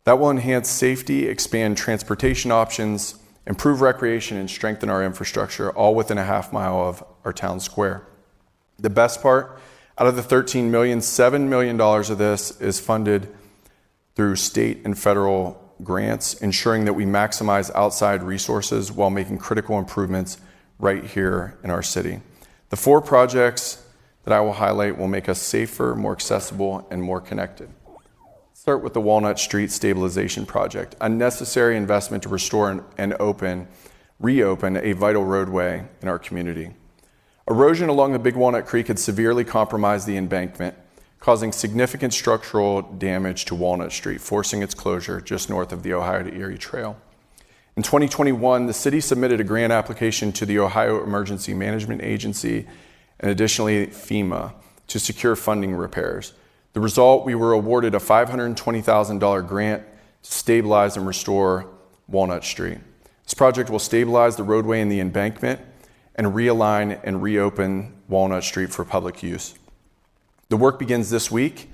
That will enhance safety, expand transportation options, improve recreation, and strengthen our infrastructure, all within a half mile of our town square. The best part, out of the $13 million, $7 million of this is funded through state and federal grants, ensuring that we maximize outside resources while making critical improvements right here in our city. The 4 projects that I will highlight will make us safer, more accessible, and more connected. Let's start with the Walnut Street Stabilization Project, a necessary investment to restore and reopen a vital roadway in our community. Erosion along the Big Walnut Creek had severely compromised the embankment, causing significant structural damage to Walnut Street, forcing its closure just north of the Ohio to Erie Trail. In 2021, the city submitted a grant application to the Ohio Emergency Management Agency and additionally FEMA to secure funding repairs. The result, we were awarded a $520,000 grant to stabilize and restore Walnut Street. This project will stabilize the roadway and the embankment and realign and reopen Walnut Street for public use. The work begins this week,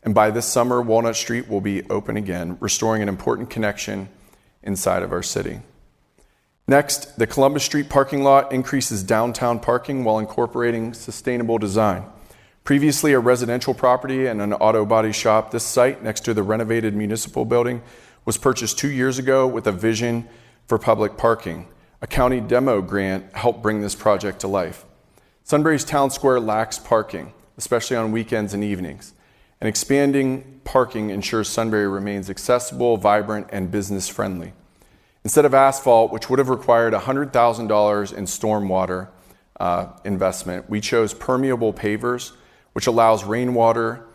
and by this summer, Walnut Street will be open again, restoring an important connection inside of our city. Next, the Columbus Street parking lot increases downtown parking while incorporating sustainable design. Previously a residential property and an auto body shop, this site next to the renovated municipal building was purchased 2 years ago with a vision for public parking. A county demo grant helped bring this project to life. Sunbury's town square lacks parking, especially on weekends and evenings. And expanding parking ensures Sunbury remains accessible, vibrant, and business-friendly. Instead of asphalt, which would have required $100,000 in stormwater investment, we chose permeable pavers, which allows rainwater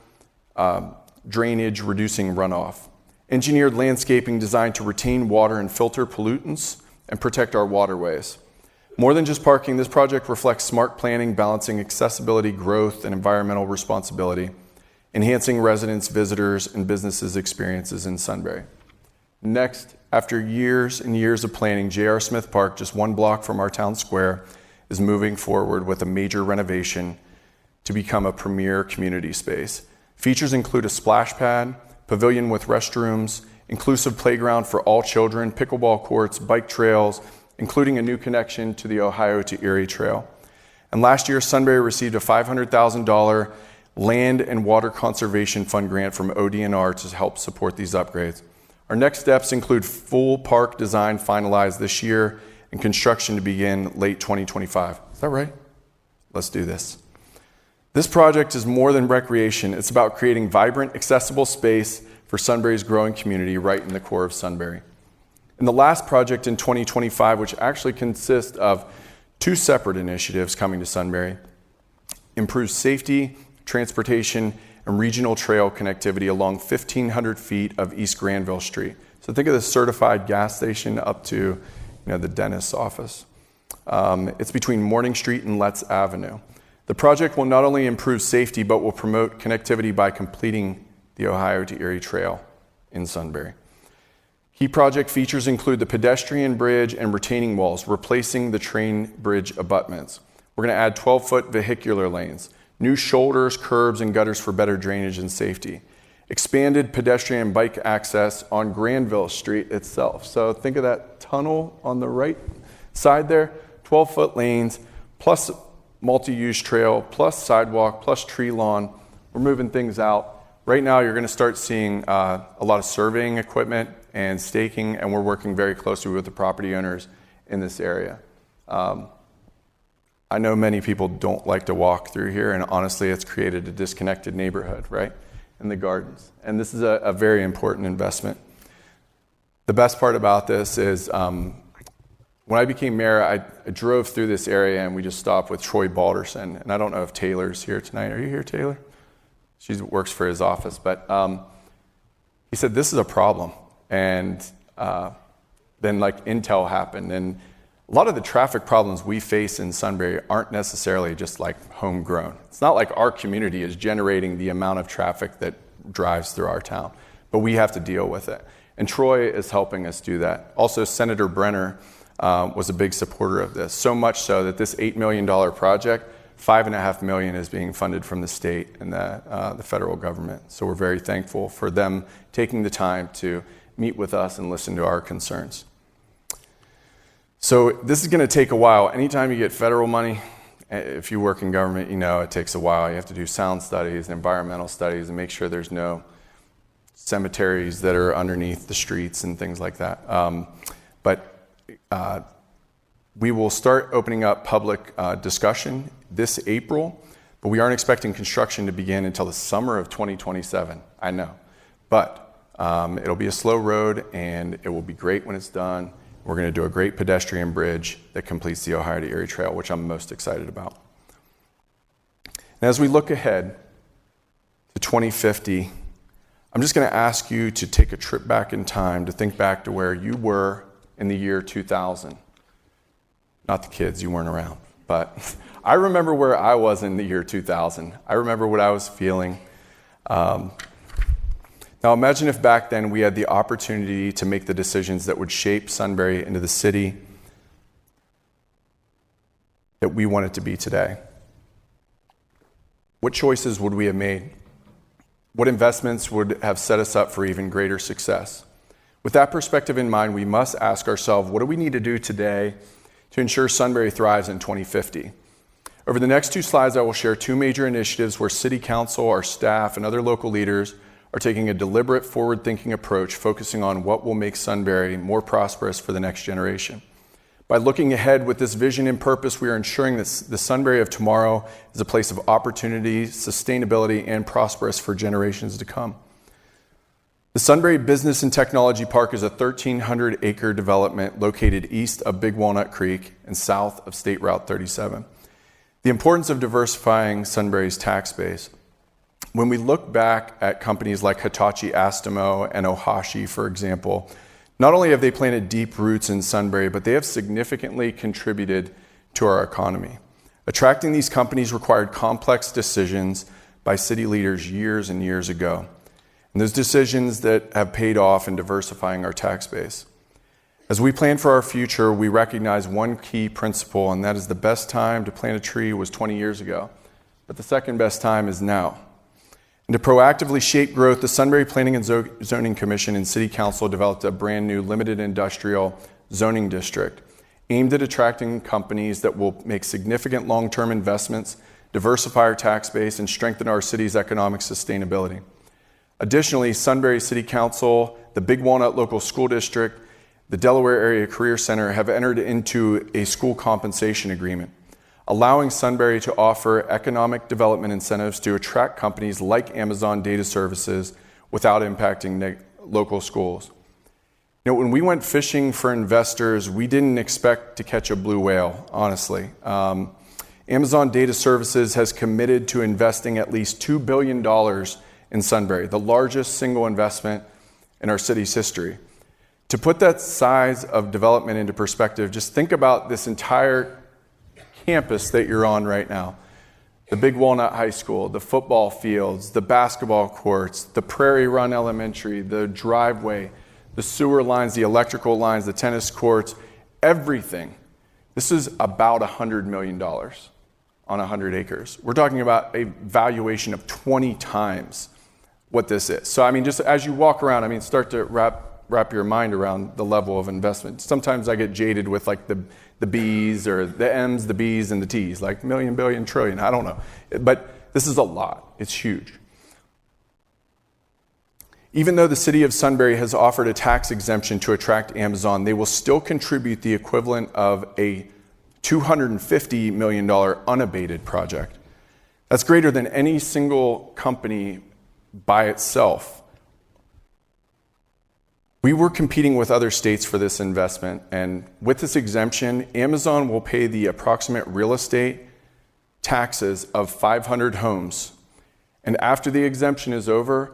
drainage, reducing runoff. Engineered landscaping designed to retain water and filter pollutants and protect our waterways. More than just parking, this project reflects smart planning, balancing accessibility, growth, and environmental responsibility, enhancing residents, visitors, and businesses' experiences in Sunbury. Next, after years and years of planning, J.R. Smith Park, just 1 block from our town square, is moving forward with a major renovation to become a premier community space. Features include a splash pad, pavilion with restrooms, inclusive playground for all children, pickleball courts, bike trails, including a new connection to the Ohio to Erie Trail. And last year, Sunbury received a $500,000 Land and Water Conservation Fund grant from ODNR to help support these upgrades. Our next steps include full park design finalized this year and construction to begin late 2025. Is that right? Let's do this. This project is more than recreation. It's about creating vibrant, accessible space for Sunbury's growing community right in the core of Sunbury. And the last project in 2025, which actually consists of 2 separate initiatives coming to Sunbury, improves safety, transportation, and regional trail connectivity along 1,500 feet of East Granville Street. So think of the certified gas station up to the dentist's office. It's between Morning Street and Letts Avenue. The project will not only improve safety, but will promote connectivity by completing the Ohio to Erie Trail in Sunbury. Key project features include the pedestrian bridge and retaining walls, replacing the train bridge abutments. We're going to add 12-foot vehicular lanes, new shoulders, curbs, and gutters for better drainage and safety. Expanded pedestrian and bike access on Granville Street itself. So think of that tunnel on the right side there, 12-foot lanes, plus multi-use trail, plus sidewalk, plus tree lawn. We're moving things out. Right now, you're going to start seeing a lot of surveying equipment and staking, and we're working very closely with the property owners in this area. I know many people don't like to walk through here, and honestly, it's created a disconnected neighborhood, right, in the gardens. And this is a very important investment. The best part about this is when I became mayor, I drove through this area, and we just stopped with Troy Balderson. And I don't know if Taylor's here tonight. Are you here, Taylor? She works for his office. But he said, this is a problem. And then Intel happened. And a lot of the traffic problems we face in Sunbury aren't necessarily just homegrown. It's not like our community is generating the amount of traffic that drives through our town, but we have to deal with it. And Troy is helping us do that. Also, Senator Brenner was a big supporter of this, so much so that this $8 million project, $5.5 million is being funded from the state and the federal government. So we're very thankful for them taking the time to meet with us and listen to our concerns. So this is going to take a while. Anytime you get federal money, if you work in government, you know it takes a while. You have to do sound studies and environmental studies and make sure there's no cemeteries that are underneath the streets and things like that. But we will start opening up public discussion this April, but we aren't expecting construction to begin until the summer of 2027, I know. But it'll be a slow road, and it will be great when it's done. We're going to do a great pedestrian bridge that completes the Ohio to Erie Trail, which I'm most excited about. And as we look ahead to 2050, I'm just going to ask you to take a trip back in time to think back to where you were in the year 2000. Not the kids, you weren't around, but I remember where I was in the year 2000. I remember what I was feeling. Now imagine if back then we had the opportunity to make the decisions that would shape Sunbury into the city that we want it to be today. What choices would we have made? What investments would have set us up for even greater success? With that perspective in mind, we must ask ourselves, what do we need to do today to ensure Sunbury thrives in 2050? Over the next 2 slides, I will share 2 major initiatives where City Council, our staff, and other local leaders are taking a deliberate, forward-thinking approach, focusing on what will make Sunbury more prosperous for the next generation. By looking ahead with this vision and purpose, we are ensuring that the Sunbury of tomorrow is a place of opportunity, sustainability, and prosperous for generations to come. The Sunbury Business and Technology Park is a 1,300-acre development located east of Big Walnut Creek and south of State Route 37. The importance of diversifying Sunbury's tax base. When we look back at companies like Hitachi Astemo and Ohashi, for example, not only have they planted deep roots in Sunbury, but they have significantly contributed to our economy. Attracting these companies required complex decisions by city leaders years and years ago. And those decisions that have paid off in diversifying our tax base. As we plan for our future, we recognize one key principle, and that is the best time to plant a tree was 20 years ago, but the second best time is now. And to proactively shape growth, the Sunbury Planning and Zoning Commission and City Council developed a brand new limited industrial zoning district aimed at attracting companies that will make significant long-term investments, diversify our tax base, and strengthen our city's economic sustainability. Additionally, Sunbury City Council, the Big Walnut Local School District, the Delaware Area Career Center have entered into a school compensation agreement, allowing Sunbury to offer economic development incentives to attract companies like Amazon Data Services without impacting local schools. You know, when we went fishing for investors, we didn't expect to catch a blue whale, honestly. Amazon Data Services has committed to investing at least $2 billion in Sunbury, the largest single investment in our city's history. To put that size of development into perspective, just think about this entire campus that you're on right now. The Big Walnut High School, the football fields, the basketball courts, the Prairie Run Elementary, the driveway, the sewer lines, the electrical lines, the tennis courts, everything. This is about $100 million. on 100 acres. We're talking about a valuation of 20 times what this is. So, I mean, just as you walk around, I mean, start to wrap your mind around the level of investment. Sometimes I get jaded with like the B's or the M's, the B's, and the T's, like million, billion, trillion, I don't know. But this is a lot. It's huge. Even though the city of Sunbury has offered a tax exemption to attract Amazon, they will still contribute the equivalent of a $250 million unabated project. That's greater than any single company by itself. We were competing with other states for this investment, and with this exemption, Amazon will pay the approximate real estate taxes of 500 homes. And after the exemption is over,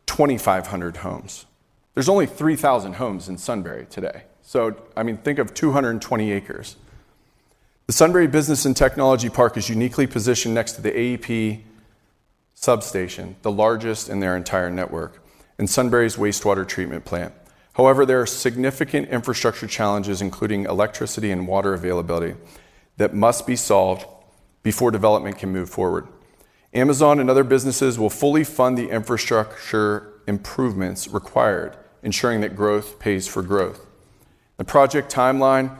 2,500 homes. There's only 3,000 homes in Sunbury today. So, I mean, think of 220 acres. The Sunbury Business and Technology Park is uniquely positioned next to the AEP substation, the largest in their entire network, and Sunbury's wastewater treatment plant. However, there are significant infrastructure challenges, including electricity and water availability, that must be solved before development can move forward. Amazon and other businesses will fully fund the infrastructure improvements required, ensuring that growth pays for growth. The project timeline,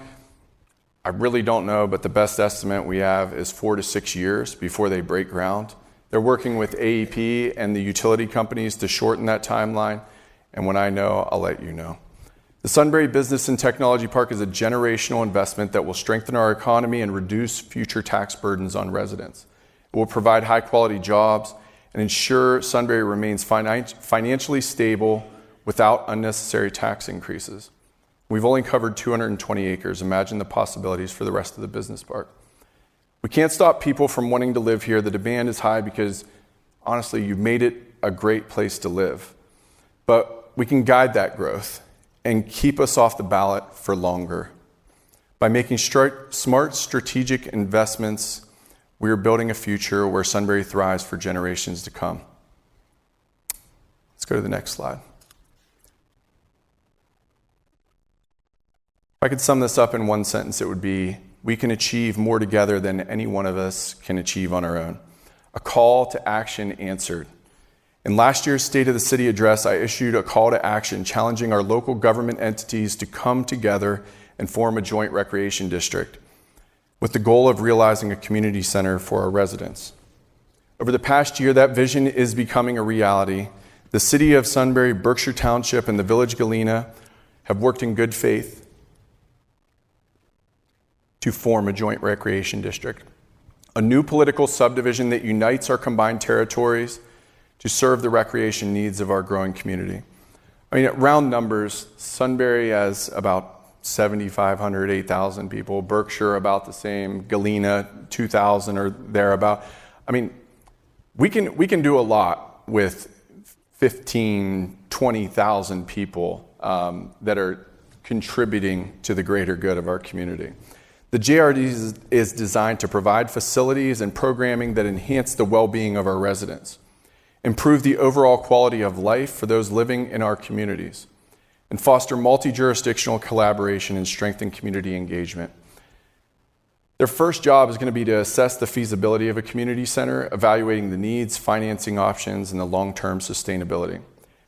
I really don't know, but the best estimate we have is 4 to 6 years before they break ground. They're working with AEP and the utility companies to shorten that timeline, and when I know, I'll let you know. The Sunbury Business and Technology Park is a generational investment that will strengthen our economy and reduce future tax burdens on residents. It will provide high-quality jobs and ensure Sunbury remains financially stable without unnecessary tax increases. We've only covered 220 acres. Imagine the possibilities for the rest of the business park. We can't stop people from wanting to live here. The demand is high because, honestly, you've made it a great place to live. But we can guide that growth and keep us off the ballot for longer. By making smart strategic investments, we are building a future where Sunbury thrives for generations to come. Let's go to the next slide. If I could sum this up in one sentence, it would be, we can achieve more together than any one of us can achieve on our own. A call to action answered. In last year's State of the City address, I issued a call to action challenging our local government entities to come together and form a joint recreation district with the goal of realizing a community center for our residents. Over the past year, that vision is becoming a reality. The City of Sunbury, Berkshire Township, and the Village Galena have worked in good faith to form a joint recreation district, a new political subdivision that unites our combined territories to serve the recreation needs of our growing community. I mean, at round numbers, Sunbury has about 7,500, 8,000 people, Berkshire about the same, Galena 2,000 or thereabout. I mean, we can do a lot with 15, 20,000 people that are contributing to the greater good of our community. The JRD is designed to provide facilities and programming that enhance the well-being of our residents, improve the overall quality of life for those living in our communities, and foster multi-jurisdictional collaboration and strengthen community engagement. Their first job is going to be to assess the feasibility of a community center, evaluating the needs, financing options, and the long-term sustainability. And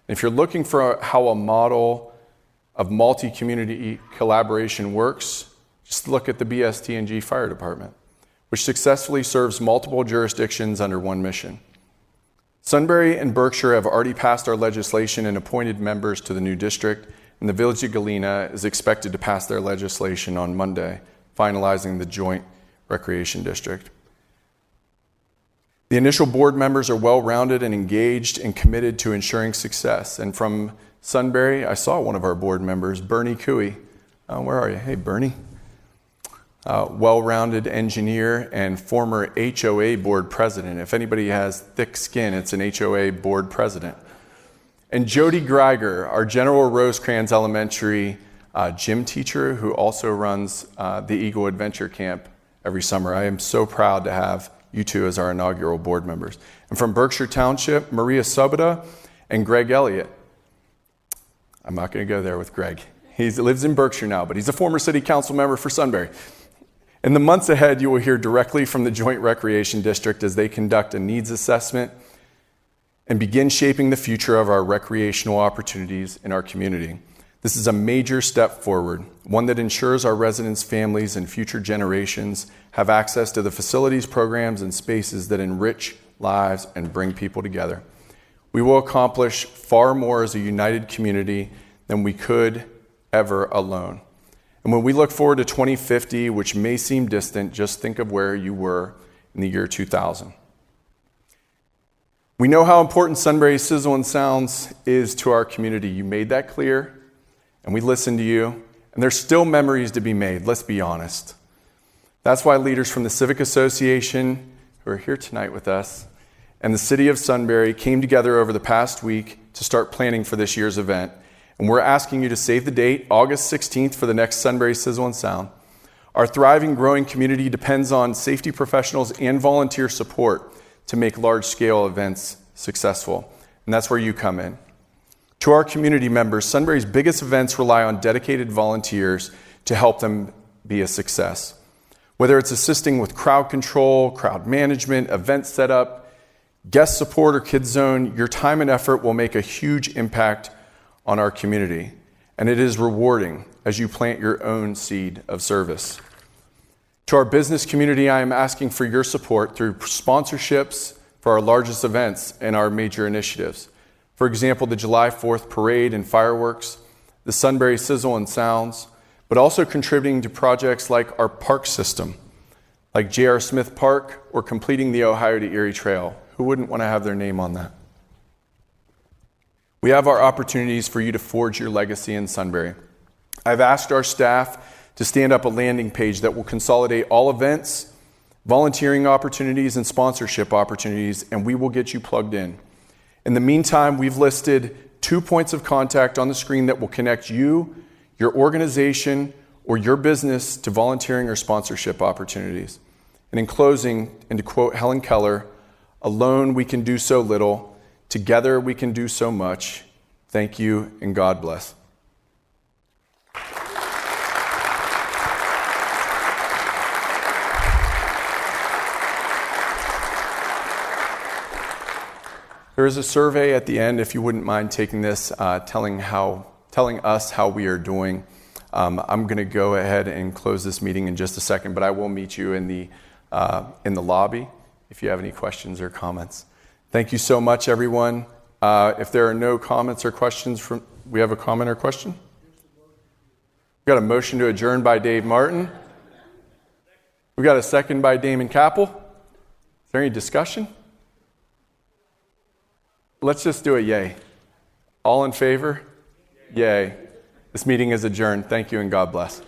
if you're looking for how a model of multi-community collaboration works, just look at the BST&G Fire Department, which successfully serves multiple jurisdictions under one mission. Sunbury and Berkshire have already passed our legislation and appointed members to the new district, and the Village of Galena is expected to pass their legislation on Monday, finalizing the joint recreation district. The initial board members are well-rounded and engaged and committed to ensuring success. And from Sunbury, I saw one of our board members, Bernie Cooey. Where are you? Hey, Bernie. Well-rounded engineer and former HOA board president. If anybody has thick skin, it's an HOA board president. And Jody Greiger, our General Rosecrans Elementary gym teacher who also runs the Eagle Adventure Camp every summer. I am so proud to have you two as our inaugural board members. And from Berkshire Township, Maria Sobota and Greg Elliott. I'm not going to go there with Greg. He lives in Berkshire now, but he's a former city council member for Sunbury. In the months ahead, you will hear directly from the Joint Recreation District as they conduct a needs assessment and begin shaping the future of our recreational opportunities in our community. This is a major step forward, one that ensures our residents' families and future generations have access to the facilities, programs, and spaces that enrich lives and bring people together. We will accomplish far more as a united community than we could ever alone. And when we look forward to 2050, which may seem distant, just think of where you were in the year 2000. We know how important Sunbury Sizzle and Sounds is to our community. You made that clear, and we listened to you. And there's still memories to be made, let's be honest. That's why leaders from the Civic Association, who are here tonight with us, and the City of Sunbury came together over the past week to start planning for this year's event. And we're asking you to save the date, August 16th, for the next Sunbury Sizzle and Sound. Our thriving, growing community depends on safety professionals and volunteer support to make large-scale events successful. And that's where you come in. To our community members, Sunbury's biggest events rely on dedicated volunteers to help them be a success. Whether it's assisting with crowd control, crowd management, event setup, guest support, or kids zone, your time and effort will make a huge impact on our community, and it is rewarding as you plant your own seed of service. To our business community, I am asking for your support through sponsorships for our largest events and our major initiatives. For example, the July 4th parade and fireworks, the Sunbury Sizzle and Sounds, but also contributing to projects like our park system, like J.R. Smith Park or completing the Ohio to Erie Trail. Who wouldn't want to have their name on that? We have our opportunities for you to forge your legacy in Sunbury. I've asked our staff to stand up a landing page that will consolidate all events, volunteering opportunities, and sponsorship opportunities, and we will get you plugged in. In the meantime, we've listed 2 points of contact on the screen that will connect you, your organization, or your business to volunteering or sponsorship opportunities. And in closing, and to quote Helen Keller, "Alone we can do so little. Together we can do so much." Thank you, and God bless. There is a survey at the end, if you wouldn't mind taking this, telling us how we are doing. I'm going to go ahead and close this meeting in just a second, but I will meet you in the lobby if you have any questions or comments. Thank you so much, everyone. If there are no comments or questions, we have a comment or question? We got a motion to adjourn by Dave Martin. We got a second by Damon Capel. Is there any discussion? Let's just do a yay. All in favor? Yay. This meeting is adjourned. Thank you and God bless.